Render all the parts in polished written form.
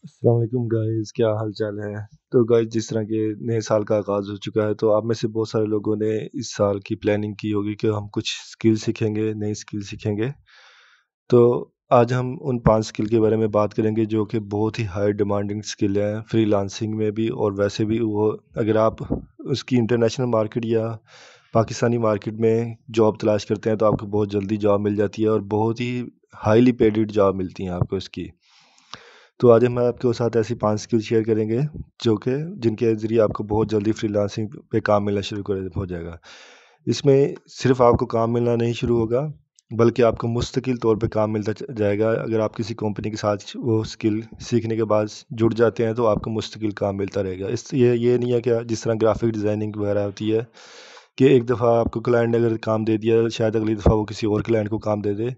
अस्सलाम वालेकुम गाइस, क्या हाल चाल है। तो गाइस, जिस तरह के नए साल का आगाज़ हो चुका है, तो आप में से बहुत सारे लोगों ने इस साल की प्लानिंग की होगी कि हम कुछ स्किल सीखेंगे, नई स्किल सीखेंगे। तो आज हम उन 5 स्किल के बारे में बात करेंगे जो कि बहुत ही हाई डिमांडिंग स्किल हैं, फ्रीलांसिंग में भी और वैसे भी। वो अगर आप उसकी इंटरनेशनल मार्केट या पाकिस्तानी मार्केट में जॉब तलाश करते हैं तो आपको बहुत जल्दी जॉब मिल जाती है और बहुत ही हाईली पेडेड जॉब मिलती हैं आपको इसकी। तो आज हम आपके साथ ऐसी 5 स्किल शेयर करेंगे जो कि जिनके ज़रिए आपको बहुत जल्दी फ्रीलांसिंग पे काम मिलना शुरू कर हो जाएगा। इसमें सिर्फ़ आपको काम मिलना नहीं शुरू होगा, बल्कि आपको मुस्तकिल तौर पे काम मिलता जाएगा। अगर आप किसी कंपनी के साथ वो स्किल सीखने के बाद जुड़ जाते हैं तो आपको मुस्तकिल काम मिलता रहेगा। इस ये नहीं है कि जिस तरह ग्राफ़िक डिज़ाइनिंग वगैरह होती है कि एक दफ़ा आपको क्लाइंट ने अगर काम दे दिया, शायद अगली दफ़ा वो किसी और क्लाइंट को काम दे दे।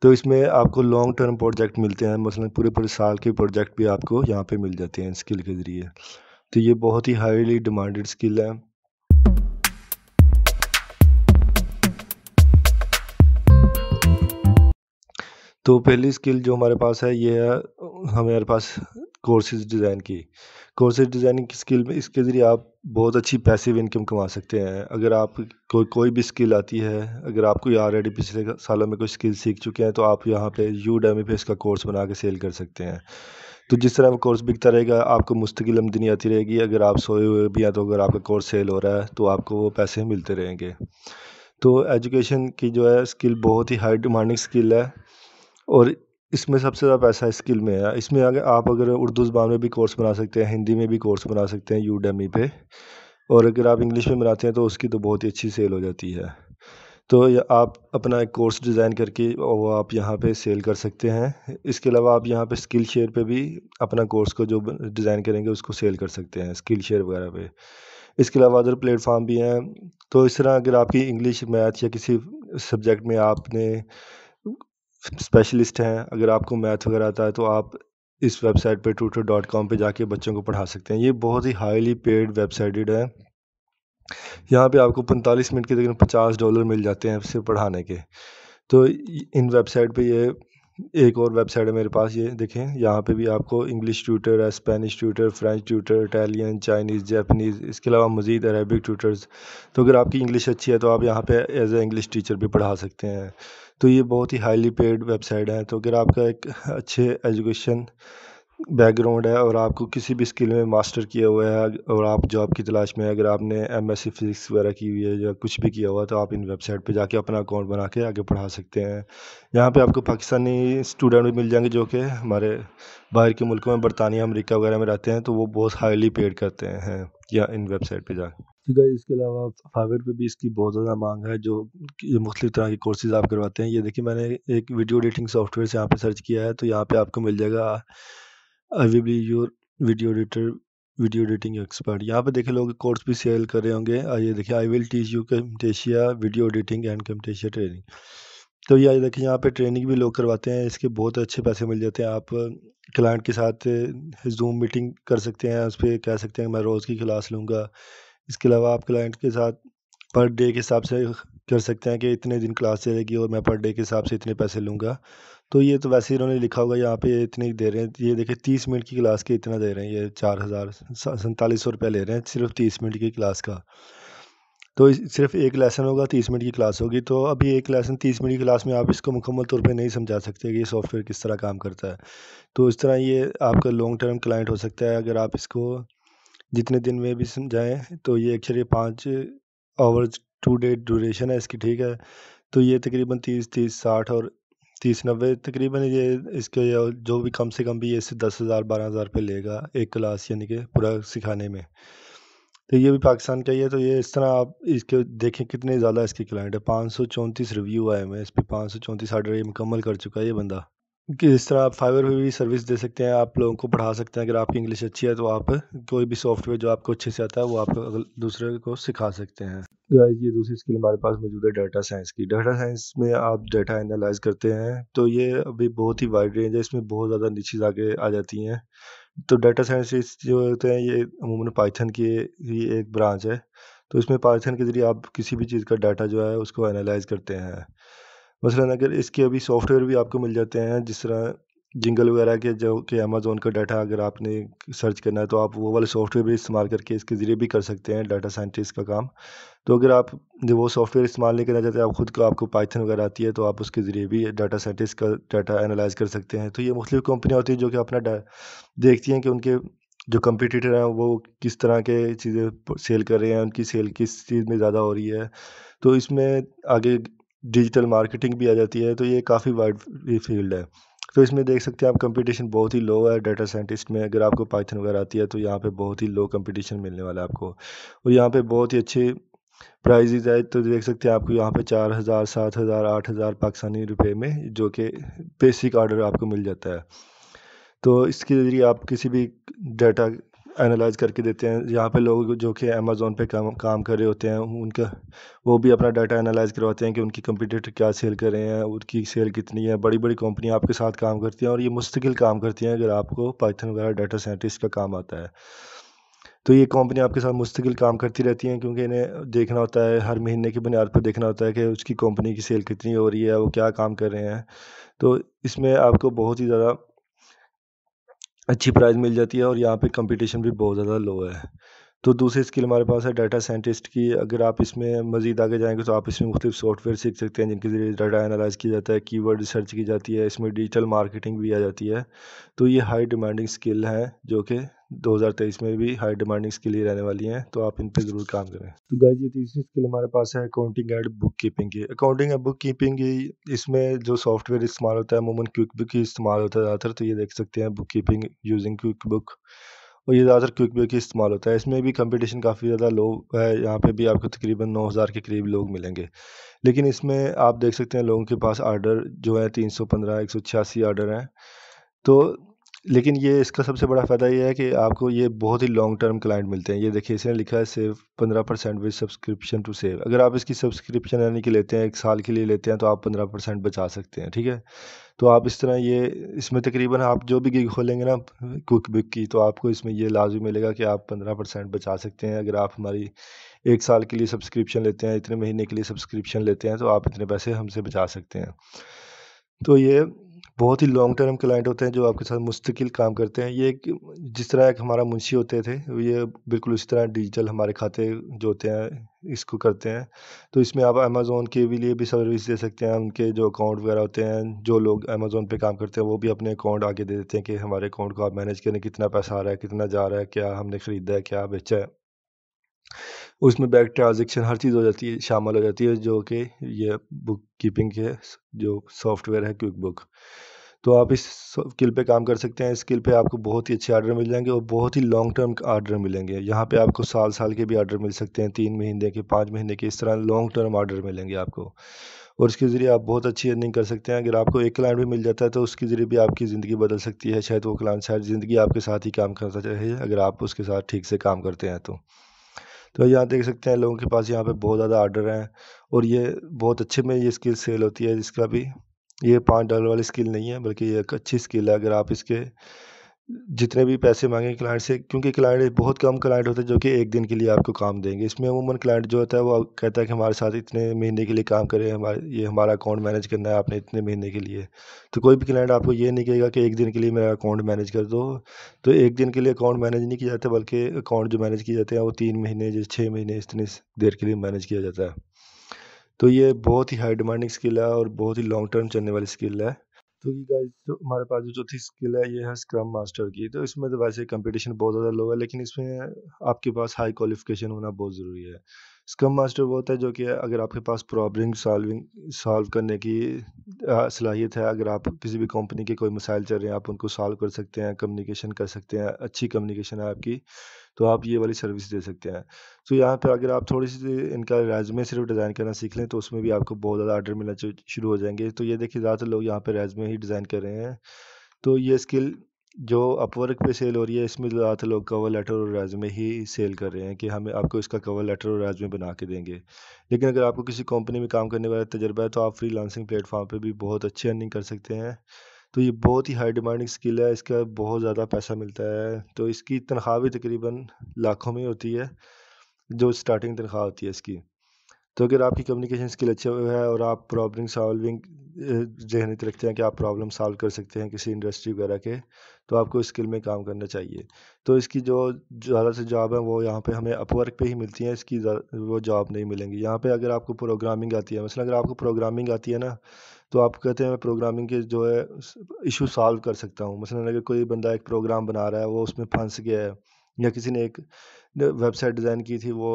तो इसमें आपको लॉन्ग टर्म प्रोजेक्ट मिलते हैं, मसलन पूरे-पूरे साल के प्रोजेक्ट भी आपको यहाँ पे मिल जाते हैं स्किल के ज़रिए। तो ये बहुत ही हाईली डिमांडेड स्किल है। तो पहली स्किल जो हमारे पास है ये है हमारे पास कोर्सेज़ डिज़ाइन की। कोर्सेज़ डिज़ाइनिंग की स्किल में इसके ज़रिए आप बहुत अच्छी पैसिव इनकम कमा सकते हैं। अगर आप कोई भी स्किल आती है, अगर आप कोई ऑलरेडी पिछले सालों में कोई स्किल सीख चुके हैं तो आप यहाँ पे यूडेमी पे इसका कोर्स बना के सेल कर सकते हैं। तो जिस तरह वो कोर्स बिकता रहेगा आपको मुस्तकिल आमदनी आती रहेगी। अगर आप सोए हुए भी हैं तो अगर आपका कोर्स सेल हो रहा है तो आपको वो पैसे मिलते रहेंगे। तो एजुकेशन की जो है स्किल बहुत ही हाई डिमांडिंग स्किल है और इसमें सबसे ज़्यादा पैसा इस स्किल में है। इसमें अगर आप अगर उर्दू ज़बान में भी कोर्स बना सकते हैं, हिंदी में भी कोर्स बना सकते हैं यूडेमी पे। और अगर आप इंग्लिश में बनाते हैं तो उसकी तो बहुत ही अच्छी सेल हो जाती है। तो आप अपना एक कोर्स डिज़ाइन करके और वो आप यहाँ पे सेल कर सकते हैं। इसके अलावा आप यहाँ पे स्किल शेयर पे भी अपना कोर्स को जो डिज़ाइन करेंगे उसको सेल कर सकते हैं स्किल शेयर वगैरह पे। इसके अलावा अदर प्लेटफॉर्म भी हैं। तो इस तरह अगर आपकी इंग्लिश मैथ या किसी सब्जेक्ट में आपने स्पेशलिस्ट हैं, अगर आपको मैथ वगैरह आता है तो आप इस वेबसाइट पे tutor.com पे जाके बच्चों को पढ़ा सकते हैं। ये बहुत ही हाईली पेड वेबसाइटेड है। यहाँ पे आपको 45 मिनट के तकरीबन $50 मिल जाते हैं सिर्फ पढ़ाने के। तो इन वेबसाइट पे ये एक और वेबसाइट है मेरे पास, ये देखें। यहाँ पे भी आपको इंग्लिश ट्यूटर है, Spanish tutor, French tutor, Italian, Chinese, Japanese, इसके अलावा मज़ीद अरेबिक ट्यूटर्स। तो अगर आपकी इंग्लिश अच्छी है तो आप यहाँ पे एज ए इंग्लिश टीचर भी पढ़ा सकते हैं। तो ये बहुत ही हाईली पेड वेबसाइट है। तो अगर आपका एक अच्छे एजुकेशन बैकग्राउंड है और आपको किसी भी स्किल में मास्टर किया हुआ है और आप जॉब की तलाश में हैं, अगर आपने एमएससी फिजिक्स वगैरह की हुई है या कुछ भी किया हुआ है तो आप इन वेबसाइट पे जाके अपना अकाउंट बना के आगे पढ़ा सकते हैं। यहाँ पे आपको पाकिस्तानी स्टूडेंट भी मिल जाएंगे जो कि हमारे बाहर के मुल्कों में, बरतानिया, अमेरिका वगैरह में रहते हैं, तो वो बहुत हाईली पेड करते हैं या इन वेबसाइट पे जाके। ठीक है, इसके अलावा फाइवर पे भी इसकी बहुत ज़्यादा मांग है जो ये मुख्तलिफ तरह के कोर्सेज आप करवाते हैं। ये देखिए, मैंने एक वीडियो एडिटिंग सॉफ्टवेयर से यहाँ पे सर्च किया है तो यहाँ पे आपको मिल जाएगा I will be your video editor, video editing expert. यहाँ पे देखिए लोग कोर्स भी सेल कर रहे होंगे। ये देखिए, I will teach you Camtasia video editing and Camtasia training. तो ये देखिए, यहाँ पे ट्रेनिंग भी लोग करवाते हैं, इसके बहुत अच्छे पैसे मिल जाते हैं। आप क्लाइंट के साथ जूम मीटिंग कर सकते हैं, उस पर कह सकते हैं मैं रोज़ की क्लास लूँगा। इसके अलावा आप क्लाइंट के साथ पर डे के हिसाब से कर सकते हैं कि इतने दिन क्लास चलेगी और मैं पर डे के हिसाब से इतने पैसे लूँगा। तो ये तो वैसे ही इन्होंने लिखा होगा यहाँ पे, ये इतने ही दे रहे हैं। ये देखिए, 30 मिनट की क्लास के इतना दे रहे हैं, ये 4,4700 रुपये ले रहे हैं सिर्फ 30 मिनट की क्लास का। तो सिर्फ एक लेसन होगा, 30 मिनट की क्लास होगी। तो अभी एक लेसन 30 मिनट की क्लास में आप इसको मुकम्मल तौर पे नहीं समझा सकते कि ये सॉफ्टवेयर किस तरह काम करता है। तो इस तरह ये आपका लॉन्ग टर्म क्लाइंट हो सकता है अगर आप इसको जितने दिन में भी समझाएं। तो ये एक्चुअली 5 आवर्स 2 डे ड्यूरेशन है इसकी, ठीक है। तो ये तकरीबन 30-30-60 और 30-90 तकरीबन ये इसके जो भी कम से कम भी ये इससे 10,000-12,000 रुपये लेगा एक क्लास, यानी कि पूरा सिखाने में। तो ये भी पाकिस्तान का ही है। तो ये इस तरह आप इसके देखें कितने ज़्यादा इसके क्लाइंट है। 534 रिव्यू आए हुए हैं इस पर, 534 ऑर्डर ये मुकम्मल कर चुका है ये बंदा। कि इस तरह आप फाइवर पे भी सर्विस दे सकते हैं, आप लोगों को पढ़ा सकते हैं। अगर आपकी इंग्लिश अच्छी है तो आप कोई भी सॉफ्टवेयर जो आपको अच्छे से आता है वो आप दूसरे को सिखा सकते हैं। गाइस, ये दूसरी स्किल हमारे पास मौजूद है डाटा साइंस की। डाटा साइंस में आप डाटा एनालाइज करते हैं, तो ये अभी बहुत ही वाइड रेंज है, इसमें बहुत ज़्यादा नीचे आगे आ जाती हैं। तो डाटा साइंटिस्ट जो होते हैं ये अमूमन पाइथन की ही एक ब्रांच है। तो इसमें पाइथन के ज़रिए आप किसी भी चीज़ का डाटा जो है उसको एनालाइज करते हैं। मसलन अगर इसके अभी सॉफ्टवेयर भी आपको मिल जाते हैं, जिस तरह जिंगल वगैरह के जो कि अमेज़न का डाटा अगर आपने सर्च करना है तो आप वो वाले सॉफ्टवेयर भी इस्तेमाल करके इसके ज़रिए भी कर सकते हैं डाटा साइंटिस्ट का काम। तो अगर आप जो वो सॉफ्टवेयर इस्तेमाल नहीं करना चाहते, आप खुद का आपको पाइथन वगैरह आती है तो आप उसके ज़रिए भी डाटा साइंटिस्ट का डाटा एनालाइज़ कर सकते हैं। तो ये मुख्तलिफ़ कंपनियाँ होती हैं जो कि अपना देखती हैं कि उनके जो कॉम्पिटिटर हैं वो किस तरह के चीज़ें सेल कर रहे हैं, उनकी सेल किस चीज़ में ज़्यादा हो रही है। तो इसमें आगे डिजिटल मार्केटिंग भी आ जाती है, तो ये काफ़ी वाइड फील्ड है। तो इसमें देख सकते हैं आप, कंपटीशन बहुत ही लो है डाटा साइंटिस्ट में। अगर आपको पाइथन वगैरह आती है तो यहाँ पे बहुत ही लो कंपटीशन मिलने वाला है आपको, और यहाँ पे बहुत ही अच्छे प्राइजेज़ है। तो देख सकते हैं आपको यहाँ पे 4000, 7000, 8000 पाकिस्तानी रुपए में जो कि बेसिक ऑर्डर आपको मिल जाता है। तो इसके ज़रिए आप किसी भी डाटा एनालाइज़ करके देते हैं। यहाँ पे लोग जो कि अमेज़न पे काम काम कर रहे होते हैं, उनका वो भी अपना डाटा एनालाइज़ करवाते हैं कि उनकी कंपटीटर क्या सेल कर रहे हैं, उनकी सेल कितनी है। बड़ी-बड़ी कंपनियाँ आपके साथ काम करती हैं और ये मुस्तकिल काम करती हैं अगर आपको पाइथन वगैरह डाटा साइंटिस्ट का काम आता है। तो ये कंपनी आपके साथ मुस्तकिल काम करती रहती हैं, क्योंकि इन्हें देखना होता है, हर महीने की बुनियाद पर देखना होता है कि उसकी कंपनी की सेल कितनी हो रही है, वो क्या काम कर रहे हैं। तो इसमें आपको बहुत ही ज़्यादा अच्छी प्राइस मिल जाती है और यहाँ पे कंपटीशन भी बहुत ज़्यादा लो है। तो दूसरी स्किल हमारे पास है डाटा साइंटिस्ट की। अगर आप इसमें मज़ीद आगे जाएँगे तो आप इसमें मुख्तलिफ सॉफ्टवेयर सीख सकते हैं जिनके ज़रिए डाटा एनालाइज़ किया जाता है, कीवर्ड रिसर्च की जाती है, इसमें डिजिटल मार्केटिंग भी आ जाती है। तो ये हाई डिमांडिंग स्किल है जो कि 2023 में भी हाई डिमांडिंग स्किल ही रहने वाली हैं, तो आप इन पे ज़रूर काम करें। तो गाइस, ये तीसरी स्किल हमारे पास है अकाउंटिंग एंड बुक कीपिंग की। अकाउंटिंग एंड बुक कीपिंग की, इसमें जो सॉफ्टवेयर इस्तेमाल होता है अमूमन क्विक बुक ही इस्तेमाल होता है ज़्यादातर। तो ये देख सकते हैं book keeping using quick book, और ये ज़्यादातर क्विक बुक ही इस्तेमाल होता है। इसमें भी कंपटीशन काफ़ी ज़्यादा लो है। यहाँ पे भी आपको तकरीबन 9000 के करीब लोग मिलेंगे। लेकिन इसमें आप देख सकते हैं लोगों के पास ऑर्डर जो है 315, 186 ऑर्डर हैं। तो लेकिन ये इसका सबसे बड़ा फ़ायदा ये है कि आपको ये बहुत ही लॉन्ग टर्म क्लाइंट मिलते हैं। ये देखिए, इसने लिखा है save 15% with subscription to save. अगर आप इसकी सब्सक्रिप्शन यानी कि लेते हैं, 1 साल के लिए लेते हैं, तो आप 15% बचा सकते हैं, ठीक है? तो आप इस तरह ये इसमें तकरीबन आप जो भी गिग खोलेंगे ना क्विक बुक की, तो आपको इसमें ये लाज़मी मिलेगा कि आप 15% बचा सकते हैं। अगर आप हमारी 1 साल के लिए सब्सक्रिप्शन लेते हैं, इतने महीने के लिए सब्सक्रिप्शन लेते हैं, तो आप इतने पैसे हमसे बचा सकते हैं। तो ये बहुत ही लॉन्ग टर्म क्लाइंट होते हैं जो आपके साथ मुस्तकिल काम करते हैं। ये एक जिस तरह एक हमारा मुंशी होते थे, ये बिल्कुल उसी तरह डिजिटल हमारे खाते जो होते हैं इसको करते हैं। तो इसमें आप अमेज़न के भी लिए भी सर्विस दे सकते हैं। उनके जो अकाउंट वगैरह होते हैं, जो लोग अमेज़न पे काम करते हैं वो भी अपने अकाउंट आगे दे देते हैं कि हमारे अकाउंट को आप मैनेज करें, कितना पैसा आ रहा है, कितना जा रहा है, क्या हमने ख़रीदा है, क्या बेचा है। उसमें बैंक ट्रांज़ैक्शन हर चीज़ हो जाती है, शामिल हो जाती है, जो कि ये बुक कीपिंग के जो सॉफ्टवेयर है क्विक बुक। तो आप इस स्किल पे काम कर सकते हैं। इस स्किल पे आपको बहुत ही अच्छे ऑर्डर मिल जाएँगे और बहुत ही लॉन्ग टर्म ऑर्डर मिलेंगे। यहाँ पे आपको साल-साल के भी ऑर्डर मिल सकते हैं, 3 महीने के, 5 महीने के, इस तरह लॉन्ग टर्म ऑर्डर मिलेंगे आपको। और इसके ज़रिए आप बहुत अच्छी अर्निंग कर सकते हैं। अगर आपको एक क्लाइंट भी मिल जाता है तो उसके ज़रिए भी आपकी ज़िंदगी बदल सकती है। शायद वो क्लाइंट शायद ज़िंदगी आपके साथ ही काम करता रहे, अगर आप उसके साथ ठीक से काम करते हैं तो। तो यहाँ देख सकते हैं लोगों के पास यहाँ पे बहुत ज़्यादा ऑर्डर हैं और ये बहुत अच्छे में ये स्किल सेल होती है। जिसका भी ये $5 वाली स्किल नहीं है, बल्कि ये एक अच्छी स्किल है। अगर आप इसके जितने भी पैसे मांगे क्लाइंट से, क्योंकि क्लाइंट बहुत कम क्लाइंट होते हैं जो कि एक दिन के लिए आपको काम देंगे। इसमें अमूमन क्लाइंट जो होता है वो कहता है कि हमारे साथ इतने महीने के लिए काम करें, हमारे ये हमारा अकाउंट मैनेज करना है आपने इतने महीने के लिए। तो कोई भी क्लाइंट आपको ये नहीं कहेगा कि एक दिन के लिए मेरा अकाउंट मैनेज कर दो। तो एक दिन के लिए अकाउंट मैनेज नहीं किया जाता, बल्कि अकाउंट जो मैनेज किए जाते हैं वो 3 महीने, जैसे 6 महीने, इतनी देर के लिए मैनेज किया जाता है। तो ये बहुत ही हाई डिमांडिंग स्किल है और बहुत ही लॉन्ग टर्म चलने वाली स्किल है। तो ये गाइस, जो हमारे पास जो चौथी स्किल है ये है स्क्रम मास्टर की। तो इसमें तो वैसे कंपटीशन बहुत ज़्यादा लो है, लेकिन इसमें आपके पास हाई क्वालिफिकेशन होना बहुत ज़रूरी है। स्क्रम मास्टर वो होता है जो कि अगर आपके पास प्रॉब्लम सॉल्व करने की सलाहियत है, अगर आप किसी भी कंपनी के कोई मसाइल चल रहे हैं आप उनको सॉल्व कर सकते हैं, कम्युनिकेशन कर सकते हैं, अच्छी कम्युनिकेशन है आपकी, तो आप ये वाली सर्विस दे सकते हैं। तो यहाँ पे अगर आप थोड़ी-सी इनका रेज़्यूमे सिर्फ़ डिज़ाइन करना सीख लें तो उसमें भी आपको बहुत ज़्यादा ऑर्डर मिलना शुरू हो जाएँगे। तो ये देखिए, ज़्यादातर लोग यहाँ पे रेज़्यूमे ही डिज़ाइन कर रहे हैं। तो ये स्किल जो अपवर्क पे सेल हो रही है, इसमें ज़्यादातर लोग कवर लेटर और रेज़्यूमे ही सेल कर रहे हैं कि हमें आपको इसका कवर लेटर और रेज़्यूमे बना के देंगे। लेकिन अगर आपको किसी कंपनी में काम करने वाला तजुर्बा है तो आप फ्रीलांसिंग प्लेटफ़ॉर्म पे भी बहुत अच्छी अर्निंग कर सकते हैं। तो ये बहुत ही हाई डिमांडिंग स्किल है, इसका बहुत ज़्यादा पैसा मिलता है। तो इसकी तनख्वाह भी तकरीबन लाखों में होती है, जो स्टार्टिंग तनख्वाह होती है इसकी। तो अगर आपकी कम्युनिकेशन स्किल अच्छी है और आप प्रॉब्लम सॉल्विंग जहनीत रखते हैं कि आप प्रॉब्लम सॉल्व कर सकते हैं किसी इंडस्ट्री वगैरह के, तो आपको इस स्किल में काम करना चाहिए। तो इसकी जो ज़्यादा से जॉब है वो यहाँ पे हमें अपवर्क पे ही मिलती हैं, इसकी वो जॉब नहीं मिलेंगी यहाँ पे। अगर आपको प्रोग्रामिंग आती है, मसलन अगर आपको प्रोग्रामिंग आती है ना, तो आप कहते हैं मैं प्रोग्रामिंग के जो है इशू सॉल्व कर सकता हूँ। मसलन अगर कोई बंदा एक प्रोग्राम बना रहा है, वो उसमें फंस गया है, या किसी ने एक वेबसाइट डिज़ाइन की थी वो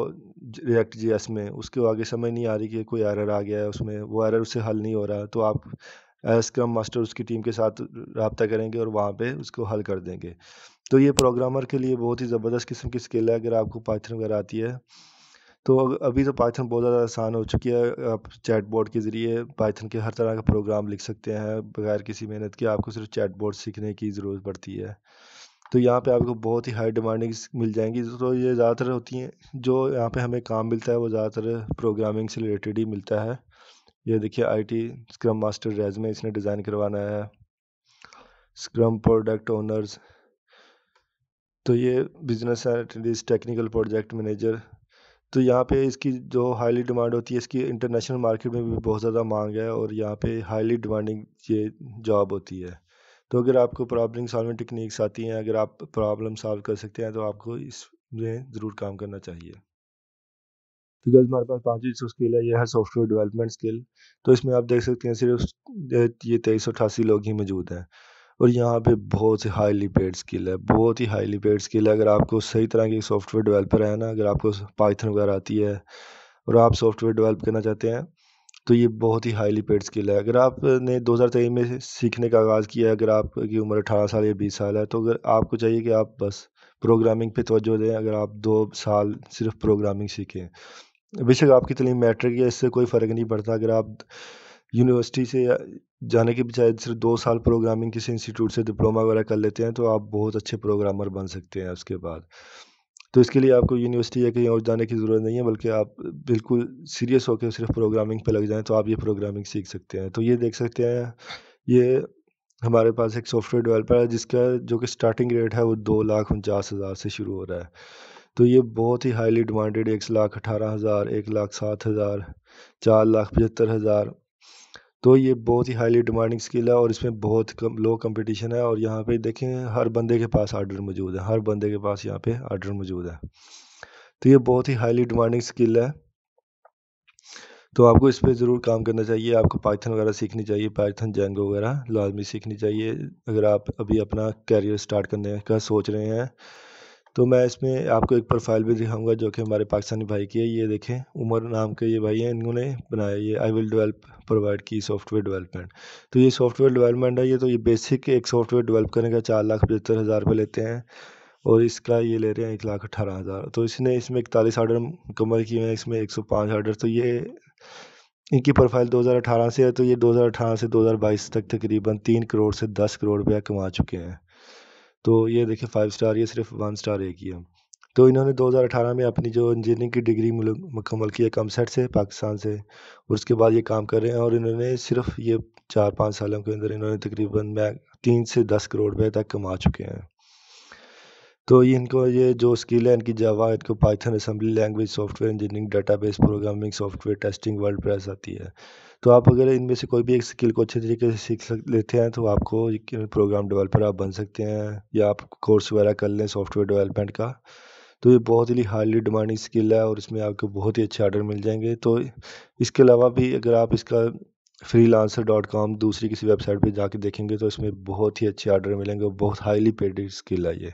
रिएक्ट जेएस में, उसको आगे समझ नहीं आ रही कि कोई एरर आ गया है उसमें, वो एरर उससे हल नहीं हो रहा, तो आप एज स्क्रम मास्टर उसकी टीम के साथ रब्ता करेंगे और वहाँ पे उसको हल कर देंगे। तो ये प्रोग्रामर के लिए बहुत ही ज़बरदस्त किस्म की स्किल है अगर आपको पाइथन वगैरह आती है। तो अभी तो पाइथन बहुत ज़्यादा आसान हो चुकी है, आप चैटबॉट के ज़रिए पाइथन के हर तरह का प्रोग्राम लिख सकते हैं बगैर किसी मेहनत के। आपको सिर्फ चैटबॉट सीखने की ज़रूरत पड़ती है। तो यहाँ पे आपको बहुत ही हाई डिमांडिंग्स मिल जाएंगी। तो ये ज़्यादातर होती हैं, जो यहाँ पे हमें काम मिलता है वो ज़्यादातर प्रोग्रामिंग से रिलेटेड ही मिलता है। ये देखिए आईटी स्क्रम मास्टर रेज़मे इसने डिज़ाइन करवाना है, स्क्रम प्रोडक्ट ओनर्स, तो ये business analyst, technical project manager. तो यहाँ पे इसकी जो हाईली डिमांड होती है, इसकी इंटरनेशनल मार्केट में भी बहुत ज़्यादा मांग है और यहाँ पे हाईली डिमांडिंग ये जॉब होती है। तो अगर आपको प्रॉब्लम सॉल्विंग टेक्निक्स आती हैं, अगर आप प्रॉब्लम सॉल्व कर सकते हैं, तो आपको इसमें ज़रूर काम करना चाहिए। तो गर्ल्स हमारे पास पांचवी जो स्किल है, यह है सॉफ्टवेयर डेवलपमेंट स्किल। तो इसमें आप देख सकते हैं सिर्फ ये 2388 लोग ही मौजूद हैं और यहाँ पे बहुत ही हाईली पेड स्किल है, बहुत ही हाईली पेड स्किल है। अगर आपको सही तरह की सॉफ्टवेयर डेवलपर है ना, अगर आपको पाइथन वगैरह आती है और आप सॉफ्टवेयर डेवलप करना चाहते हैं, तो ये बहुत ही हाईली पेड स्किल है। अगर आपने 2023 में सीखने का आगाज़ किया है, अगर आपकी उम्र 18 साल या 20 साल है, तो अगर आपको चाहिए कि आप बस प्रोग्रामिंग पे तवज्जो दें, अगर आप 2 साल सिर्फ प्रोग्रामिंग सीखें। बेशक आपकी तालीम मैट्रिक या इससे कोई फ़र्क नहीं पड़ता। अगर आप यूनिवर्सिटी से जाने के बजाय सिर्फ 2 साल प्रोग्रामिंग किसी इंस्टीट्यूट से डिप्लोमा वगैरह कर लेते हैं, तो आप बहुत अच्छे प्रोग्रामर बन सकते हैं उसके बाद। तो इसके लिए आपको यूनिवर्सिटी या कहीं और जाने की ज़रूरत नहीं है, बल्कि आप बिल्कुल सीरियस होकर सिर्फ प्रोग्रामिंग पे लग जाएँ, तो आप ये प्रोग्रामिंग सीख सकते हैं। तो ये देख सकते हैं, ये हमारे पास एक सॉफ्टवेयर डेवलपर है जिसका जो कि स्टार्टिंग रेट है वो 2,49,000 से शुरू हो रहा है। तो ये बहुत ही हाईली डिमांडेड, 1,18,000, 1,07,000, 4,75,000। तो ये बहुत ही हाईली डिमांडिंग स्किल है और इसमें बहुत कम लो कंपटीशन है और यहाँ पे देखें हर बंदे के पास ऑर्डर मौजूद है, हर बंदे के पास यहाँ पे ऑर्डर मौजूद है। तो ये बहुत ही हाईली डिमांडिंग स्किल है, तो आपको इस पे ज़रूर काम करना चाहिए। आपको पाइथन वगैरह सीखनी चाहिए, पाइथन, जेंगो वगैरह लाजमी सीखनी चाहिए अगर आप अभी अपना कैरियर स्टार्ट करने का सोच रहे हैं। तो मैं इसमें आपको एक प्रोफाइल भी दिखाऊंगा जो कि हमारे पाकिस्तानी भाई की है। ये देखें, उमर नाम के ये भाई हैं, इन्होंने बनाया ये आई विल डेवलप प्रोवाइड की सॉफ्टवेयर डेवलपमेंट। तो ये सॉफ्टवेयर डेवलपमेंट है, ये बेसिक एक सॉफ्टवेयर डेवलप करने का 4,75,000 रुपये लेते हैं और इसका ये ले रहे हैं 1,18,000। तो इसने इसमें 41 आर्डर मुकम्मल किए हैं, इसमें 105 आर्डर। तो ये इनकी प्रोफाइल 2018 से है, तो ये 2018 से 2022 तक तकरीबन 3 करोड़ से 10 करोड़ रुपया कमा चुके हैं। तो ये देखिए 5 स्टार, ये सिर्फ 1 स्टार एक ही है। तो इन्होंने 2018 में अपनी जो इंजीनियरिंग की डिग्री मुकम्मल की है कमसेट से, पाकिस्तान से, और उसके बाद ये काम कर रहे हैं और इन्होंने सिर्फ ये 4-5 सालों के अंदर इन्होंने तकरीबन 3 से 10 करोड़ रुपये तक कमा चुके हैं। तो ये इनको ये जो स्किल है इनकी जावा, इनको Python, assembly language, software engineering, database programming, software testing, WordPress आती है। तो आप अगर इनमें से कोई भी एक स्किल को अच्छे तरीके से लेते हैं, तो आपको प्रोग्राम डेवलपर आप बन सकते हैं, या आप कोर्स वगैरह कर लें सॉफ्टवेयर डेवलपमेंट का। तो ये बहुत ही हाईली डिमांडिंग स्किल है और इसमें आपको बहुत ही अच्छे ऑर्डर मिल जाएंगे। तो इसके अलावा भी अगर आप इसका freelancer.com दूसरी किसी वेबसाइट पे जाके देखेंगे, तो इसमें बहुत ही अच्छे ऑर्डर मिलेंगे और बहुत हाईली पेड स्किल है ये।